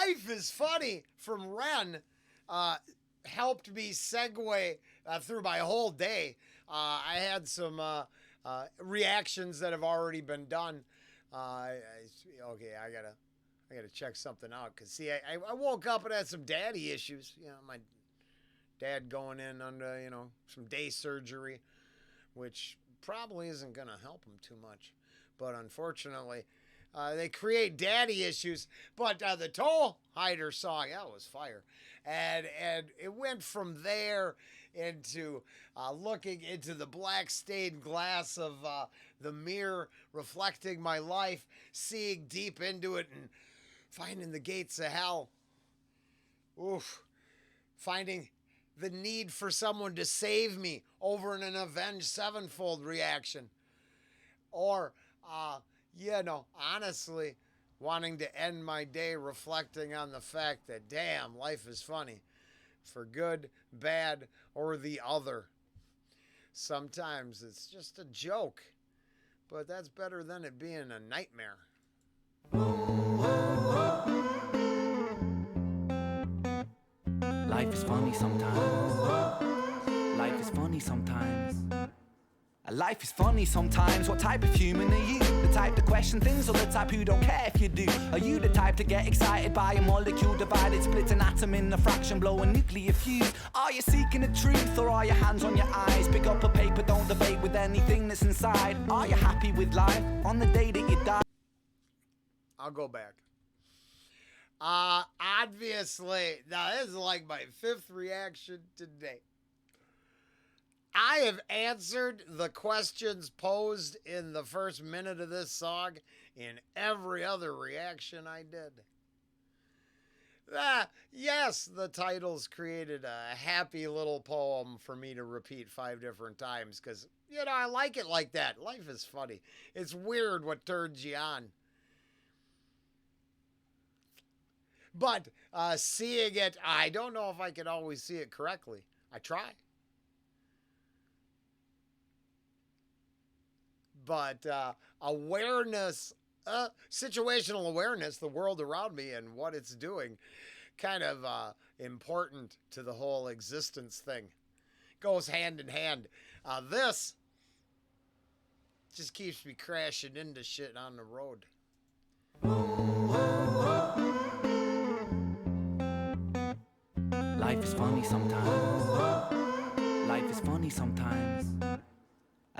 Life is Funny from Ren helped me segue through my whole day. I had some reactions that have already been done. Okay, I gotta check something out because see, I woke up and had some daddy issues. You know, my dad going in under some day surgery, which probably isn't gonna help him too much. But unfortunately, they create daddy issues. But the Toll Hider song, that was fire. And it went from there into looking into the black stained glass of the mirror, reflecting my life, seeing deep into it, and finding the gates of hell. Oof. Finding the need for someone to save me over in an Avenged Sevenfold reaction. Or, honestly, wanting to end my day reflecting on the fact that, damn, life is funny. For good, bad, or the other. Sometimes it's just a joke, but that's better than it being a nightmare. Life is funny sometimes. Life is funny sometimes. Life is funny sometimes. What type of human are you? The type to question things or the type who don't care if you do? Are you the type to get excited by a molecule divided, split an atom in a fraction, blow a nuclear fuse? Are you seeking the truth or are your hands on your eyes? Pick up a paper, don't debate with anything that's inside. Are you happy with life on the day that you die? I'll go back. Obviously, now this is like my fifth reaction today. I have answered the questions posed in the first minute of this song in every other reaction I did. Yes, the titles created a happy little poem for me to repeat 5 different times because, I like it like that. Life is funny. It's weird what turns you on. But seeing it, I don't know if I can always see it correctly. I try. But awareness, situational awareness, the world around me and what it's doing, kind of important to the whole existence thing. Goes hand in hand. This just keeps me crashing into shit on the road. Life is funny sometimes. Life is funny sometimes.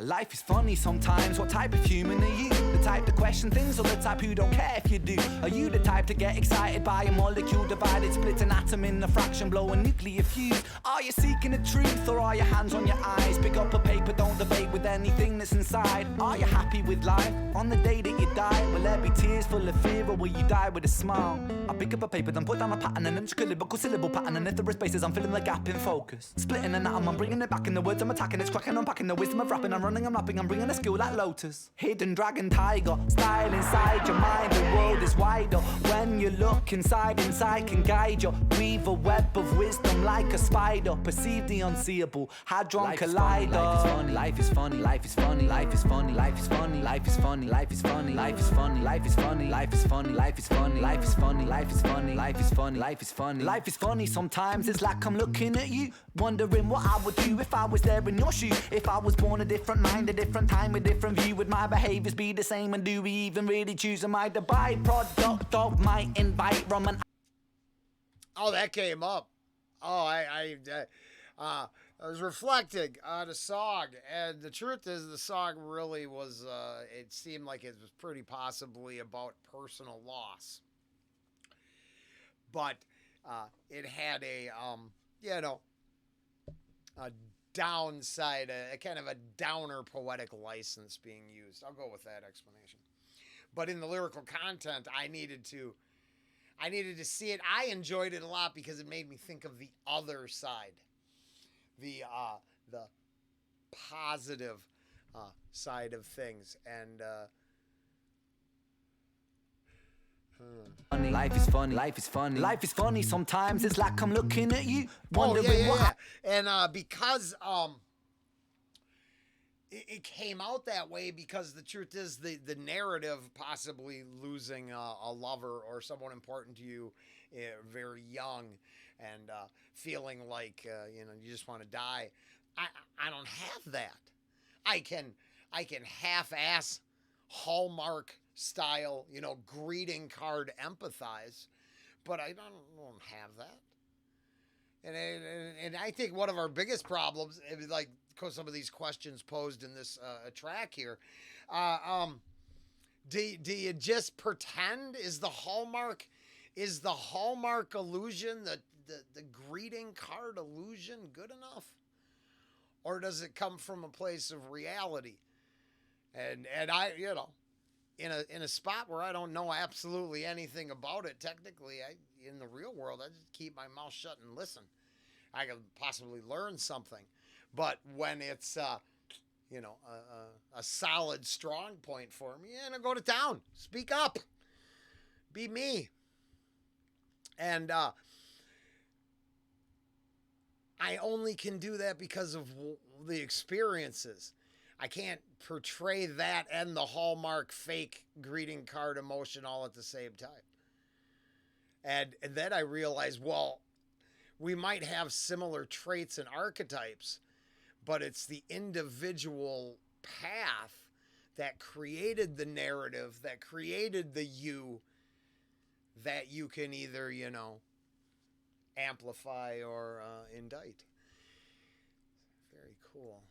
Life is funny sometimes. What type of human are you? The type to question things or the type who don't care if you do? Are you the type to get excited by a molecule divided, split an atom in a fraction, blow a nuclear fuse? Are you seeking the truth or are your hands on your eyes? Pick up a paper, don't debate with anything that's inside. Are you happy with life on the day that you die? Will there be tears full of fear or will you die with a smile? I pick up a paper, then put down a pattern and intricate lyrical syllable pattern, and if there are spaces I'm filling the gap in focus. Splitting an atom, I'm bringing it back in the words I'm attacking. It's cracking, unpacking the wisdom of rapping. I'm running, I'm rapping, I'm bringing a skill like Lotus. Hidden dragon tiger, style inside your mind. The world is wider when you look inside. Insight can guide you. Weave a web of wisdom like a spider. Perceive the unseeable, hadron collider. Life is funny, life is funny, life is funny, life is funny, life is funny, life is funny, life is funny, life is funny, life is funny, life is funny, life is funny, life is funny, life is funny, life is funny, life is funny. Sometimes it's like I'm looking at you, wondering what I would do if I was there in your shoes. If I was born a different mind, a different time, a different view, would my behaviors be the same? And do we even really choose? Am I the byproduct of my environment? Oh, that came up. Oh, I was reflecting on a song, and the truth is the song really was, it seemed like it was pretty possibly about personal loss. But it had a downside, a kind of a downer poetic license being used. I'll go with that explanation. But in the lyrical content, I needed to see it. I enjoyed it a lot because it made me think of the other side, the positive side of things, and life is funny, life is funny, life is funny. Sometimes it's like I'm looking at you, wondering what. And because it came out that way because the truth is the narrative possibly losing a lover or someone important to you very young and feeling like you just want to die. I don't have that. I can half-ass Hallmark style, greeting card empathize, but I don't have that. And I think one of our biggest problems, like some of these questions posed in this track here, do you just pretend? Is the Hallmark illusion, the greeting card illusion, good enough, or does it come from a place of reality? And I, in a spot where I don't know absolutely anything about it, technically, in the real world, I just keep my mouth shut and listen. I could possibly learn something, but when it's a solid, strong point for me, go to town, speak up, be me, and I only can do that because of the experiences. I can't portray that and the Hallmark fake greeting card emotion all at the same time. And then I realized, well, we might have similar traits and archetypes, but it's the individual path that created the narrative, that created the you, that you can either, amplify or indict. Very cool.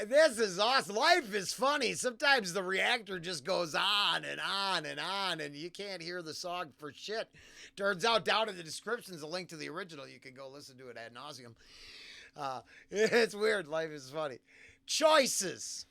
This is awesome. Life is funny. Sometimes the reactor just goes on and on and on, and you can't hear the song for shit. Turns out down in the description is a link to the original. You can go listen to it ad nauseum. It's weird. Life is funny. Choices.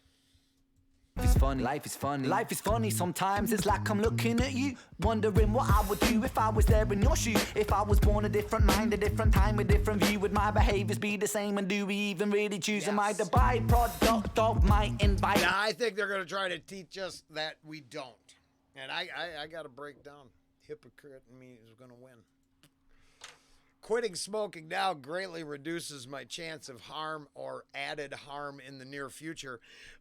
Life is funny, life is funny. Life is funny sometimes, it's like I'm looking at you, wondering what I would do if I was there in your shoes. If I was born a different mind, a different time, a different view, would my behaviours be the same, and do we even really choose? Yes. Am I the byproduct of my environment? Yeah, I think they're going to try to teach us that we don't. And I got to break down. Hypocrite in me is going to win. Quitting smoking now greatly reduces my chance of harm or added harm in the near future.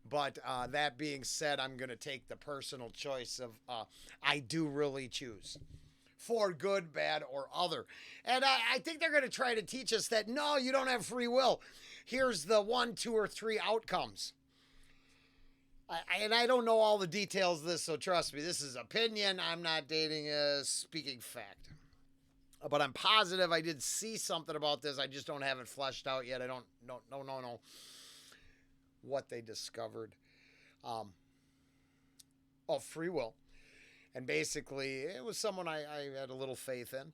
But that being said, I'm going to take the personal choice of I do really choose for good, bad, or other. And I think they're going to try to teach us that, no, you don't have free will. Here's the 1, 2, or 3 outcomes. And I don't know all the details of this, so trust me, this is opinion. I'm not dating a speaking fact. But I'm positive I did see something about this. I just don't have it fleshed out yet. I don't know what they discovered. Free will. And basically, it was someone I had a little faith in,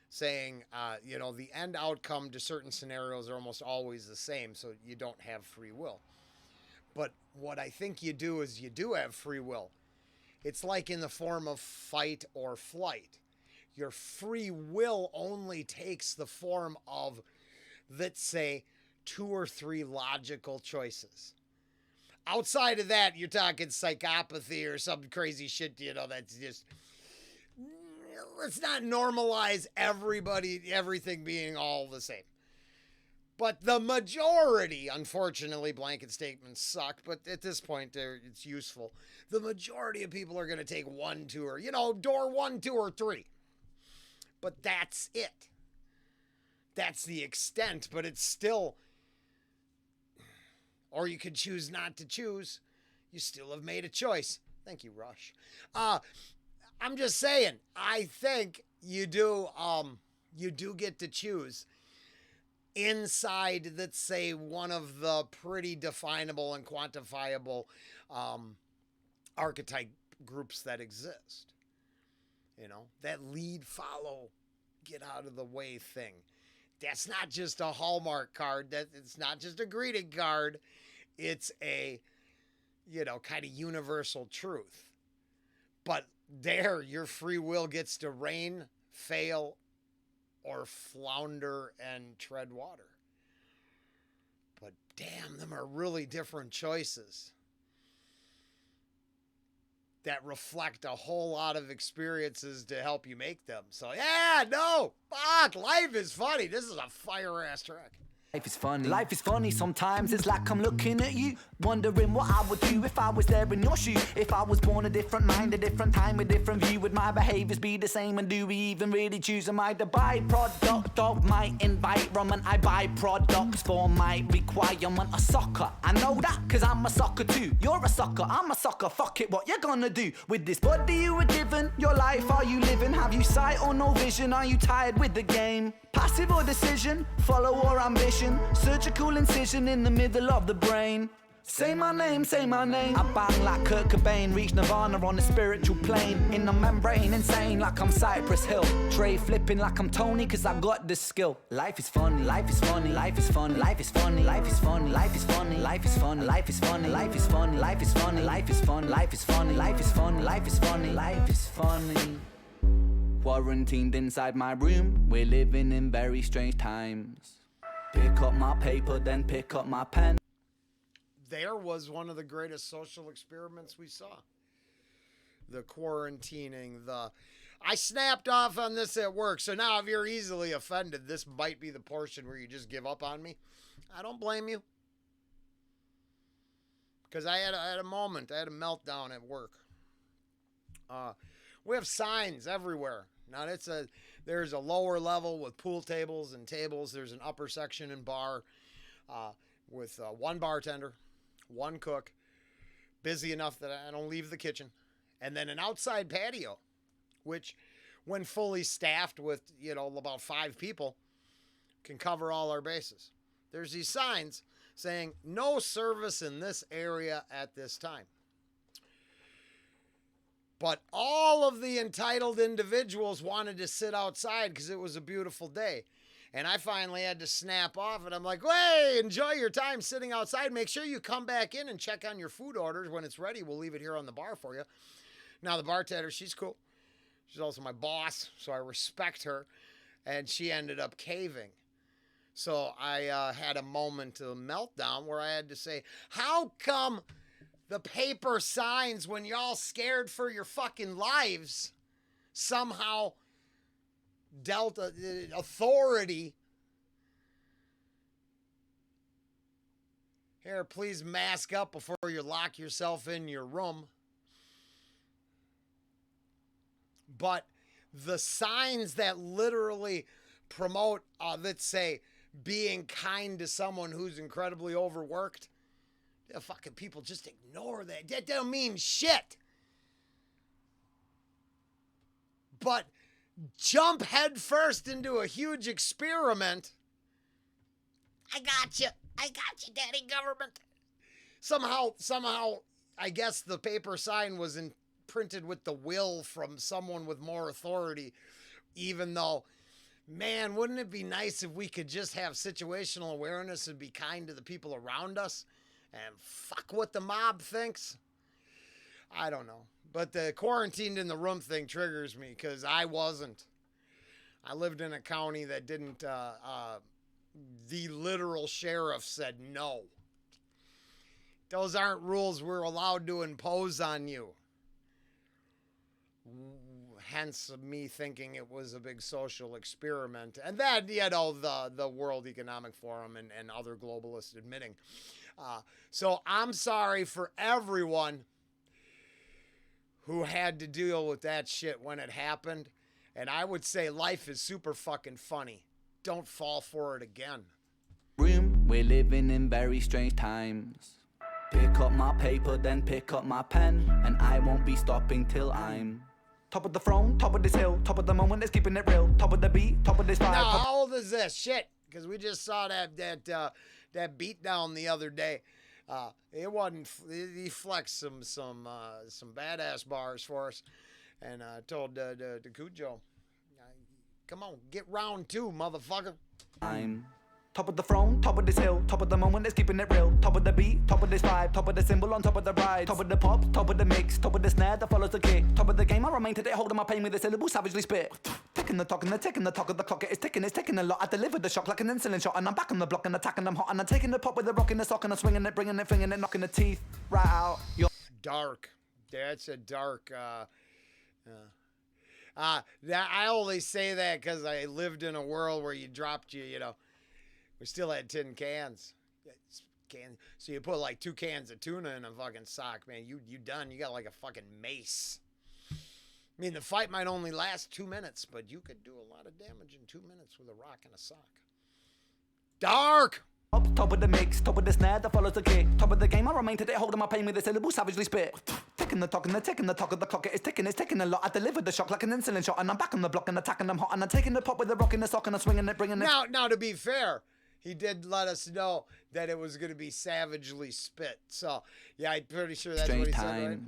saying, the end outcome to certain scenarios are almost always the same, so you don't have free will. But what I think you do is you do have free will. It's like in the form of fight or flight. Your free will only takes the form of, let's say, 2 or 3 logical choices. Outside of that, you're talking psychopathy or some crazy shit, that's just... Let's not normalize everything being all the same. But the majority, unfortunately, blanket statements suck, but at this point, it's useful. The majority of people are going to take 1, 2, or, door 1, 2, or 3. But that's it. That's the extent, but it's still... Or you could choose not to choose. You still have made a choice. Thank you, Rush. I'm just saying, I think you do get to choose inside, let's say, one of the pretty definable and quantifiable archetype groups that exist. That lead, follow, get out of the way thing. That's not just a Hallmark card. It's not just a greeting card. It's a, kind of universal truth. But there, your free will gets to reign, fail, or flounder and tread water. But damn, them are really different choices that reflect a whole lot of experiences to help you make them. So, yeah, no, fuck, life is funny. This is a fire-ass track. Life is funny. Life is funny sometimes. It's like I'm looking at you, wondering what I would do if I was there in your shoes. If I was born a different mind, a different time, a different view, would my behaviors be the same? And do we even really choose? Am I the byproduct of my environment? I buy products for my requirement. A sucker, I know that, cause I'm a sucker too. You're a sucker, I'm a sucker. Fuck it, what you gonna do with this body you were given? Your life, are you living? Have you sight or no vision? Are you tired with the game? Passive or decision? Follow or ambition? Surgical incision in the middle of the brain. Say my name, say my name. I bang like Kurt Cobain, reach nirvana on a spiritual plane. In the membrane, insane like I'm Cypress Hill. Tray flipping like I'm Tony, cause I got the skill. Life is funny, life is funny, life is funny, life is funny, life is funny, life is funny, life is funny, life is funny, life is funny, life is funny, life is funny, life is funny, life is funny, life is funny, life is funny. Quarantined inside my room, we're living in very strange times. Pick up my paper, then pick up my pen. There was one of the greatest social experiments we saw. The quarantining, I snapped off on this at work, so now if you're easily offended, this might be the portion where you just give up on me. I don't blame you. Because I had a moment, I had a meltdown at work. We have signs everywhere. Now there's a lower level with pool tables and tables. There's an upper section and bar with one bartender, one cook, busy enough that I don't leave the kitchen, and then an outside patio, which when fully staffed with, about 5 people, can cover all our bases. There's these signs saying no service in this area at this time. But all of the entitled individuals wanted to sit outside because it was a beautiful day. And I finally had to snap off, and I'm like, hey, enjoy your time sitting outside. Make sure you come back in and check on your food orders. When it's ready, we'll leave it here on the bar for you. Now, the bartender, she's cool. She's also my boss, so I respect her. And she ended up caving. So I had a moment of meltdown where I had to say, how come the paper signs, when y'all scared for your fucking lives, somehow dealt authority? Here, please mask up before you lock yourself in your room. But the signs that literally promote, let's say, being kind to someone who's incredibly overworked, fucking people just ignore that. That don't mean shit. But jump headfirst into a huge experiment. I got you, daddy government. Somehow, I guess the paper sign was printed with the will from someone with more authority, even though, man, wouldn't it be nice if we could just have situational awareness and be kind to the people around us and fuck what the mob thinks? I don't know. But the quarantined in the room thing triggers me because I wasn't. I lived in a county that didn't, the literal sheriff said no. Those aren't rules we're allowed to impose on you. Hence me thinking it was a big social experiment. And then, the World Economic Forum and other globalists admitting. So I'm sorry for everyone who had to deal with that shit when it happened. And I would say life is super fucking funny. Don't fall for it again. Room, we're living in very strange times. Pick up my paper, then pick up my pen, and I won't be stopping till I'm top of the throne, top of this hill, top of the moment that's keeping it real, top of the beat, top of this vibe. Now, how old is this? Shit, because we just saw that beat down the other day. It wasn't. He flexed some badass bars for us, and told the Cujo, "Come on, get round 2, motherfucker." I'm top of the throne, top of this hill, top of the moment that's keeping it real, top of the beat, top of this vibe, top of the symbol on top of the ride, top of the pop, top of the mix, top of the snare that follows the kick, top of the game I remain today, holding my pain with a syllable savagely spit. Ticking the talk and the ticking the talk of the clock, it's ticking a lot. I deliver the shock like an insulin shot, and I'm back on the block and attacking them hot, and I'm taking the pop with the rock in the sock, and I'm swinging it, bringing it, flinging it, knocking the teeth right out. Dark. That's a dark. I only say that because I lived in a world where you dropped when We still had tin cans. So you put like 2 cans of tuna in a fucking sock, man. You done. You got like a fucking mace. I mean, the fight might only last 2 minutes, but you could do a lot of damage in 2 minutes with a rock and a sock. Dark! Top of the mix, top of the snare that follows the kick. Top of the game, I remain today holding my pain with a syllable savagely spit. Ticking the talk and the ticking the talk of the clock. It's ticking a lot. I deliver the shock like an insulin shot, and I'm back on the block and attacking them hot, and I'm taking the pop with the rock in the sock, and I'm swinging it, bringing it. Now, to be fair, he did let us know that it was going to be savagely spit. So, yeah, I'm pretty sure that's what he said, right?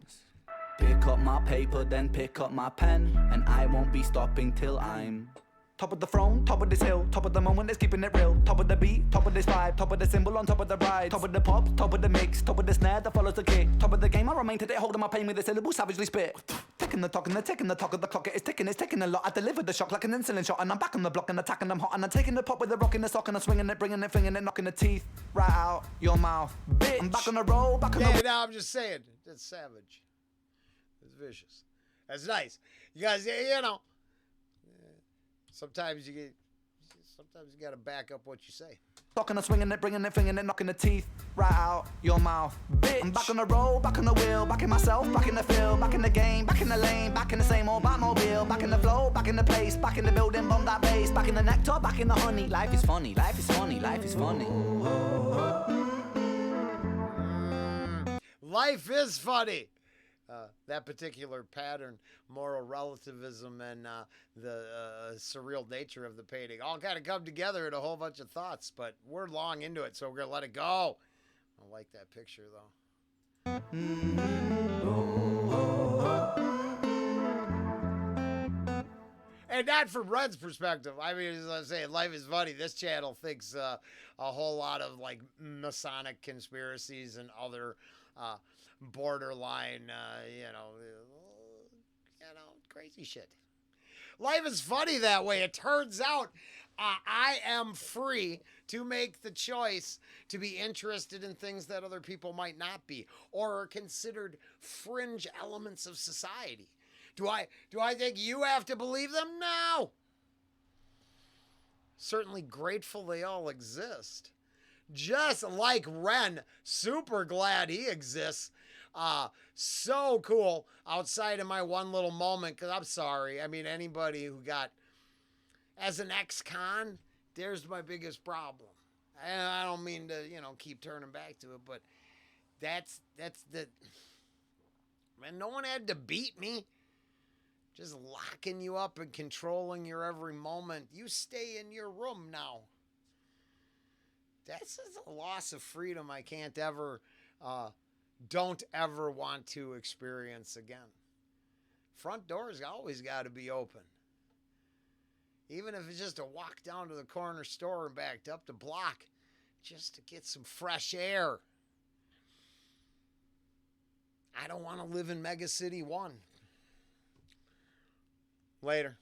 Pick up my paper, then pick up my pen, and I won't be stopping till I'm top of the throne, top of this hill, top of the moment is keeping it real, top of the beat, top of this vibe, top of the symbol on top of the ride, top of the pop, top of the mix, top of the snare that follows the kick, top of the game, I remain today holding my pain with a syllable savagely spit. Ticking the talk and the ticking the talk of the clock, it's ticking a lot. I deliver the shock like an insulin shot, and I'm back on the block and attacking them hot, and I'm taking the pop with the rock in the sock, and I'm swinging it, bringing it, flinging it, knocking the teeth right out your mouth, bitch. I'm back on the roll, back on the. Yeah, now I'm just saying, it's savage. It's vicious. That's nice. You guys, you know, sometimes you gotta back up what you say. Talking and swinging it, bringing it, flinging it, knocking the teeth right out your mouth, bitch. I'm back on the road, back on the wheel, back in myself, back in the field, back in the game, back in the lane, back in the same old Batmobile, back in the flow, back in the place, back in the building, bomb that bass, back in the nectar, back in the honey. Life is funny, life is funny, life is funny. Life is funny. That particular pattern, moral relativism, and the surreal nature of the painting all kind of come together in a whole bunch of thoughts, but we're long into it, so we're going to let it go. I like that picture, though. And not from Red's perspective. I mean, as I say, life is funny. This channel thinks a whole lot of, like, Masonic conspiracies and other borderline, crazy shit. Life is funny that way. It turns out I am free to make the choice to be interested in things that other people might not be, or are considered fringe elements of society. Do I think you have to believe them? No. Certainly grateful they all exist. Just like Ren, super glad he exists. So cool outside of my one little moment, because I'm sorry. I mean, anybody who got, as an ex-con, there's my biggest problem. And I don't mean to, keep turning back to it, but that's the, man, no one had to beat me. Just locking you up and controlling your every moment. You stay in your room now. That's just a loss of freedom I can't ever, don't ever want to experience again. Front doors always got to be open. Even if it's just a walk down to the corner store and backed up the block just to get some fresh air. I don't want to live in Mega City 1. Later.